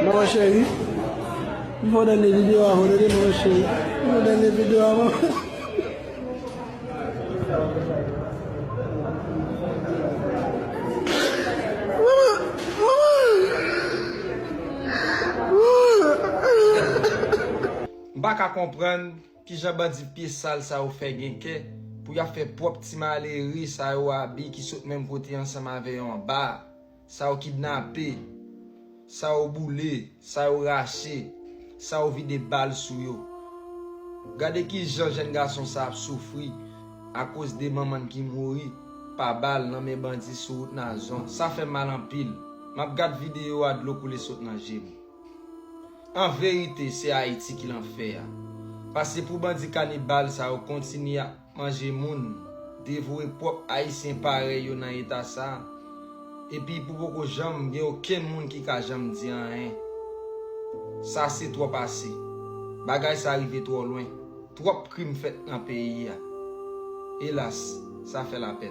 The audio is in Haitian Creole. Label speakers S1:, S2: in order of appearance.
S1: Maman chérie, il faut donner des vidéos à vous, maman chérie. Il faut donner des vidéos à maman.
S2: Bak a kompren ki jan bandi piye sal sa ou fe genke pou ya fe pop ti maleri sa ou abi ki sot menm kote ansama veyon ba, sa ou kidnappé, sa ou boule, sa ou rache, sa ou vide bal sou yo. Gade ki jen gason sa ap soufri a cause de maman ki mouri pa bal nan men bandi sou nan zon. Sa fe mal an pil. Map gade video a dlo koule sot nan jem. En vérité, c'est Haïti qui l'en fait. Parce que pour bandi cannibal, ça va continuer à manger moun, dévorer propre haïtien pareil dans l'état ça. Et puis pour beaucoup de gens, il n'y a aucun monde qui a jamais dit rien. Ça c'est trop passé. Bagay ça arrive trop loin. Trop crimes faits dans le pays. Hélas, ça fait la peine.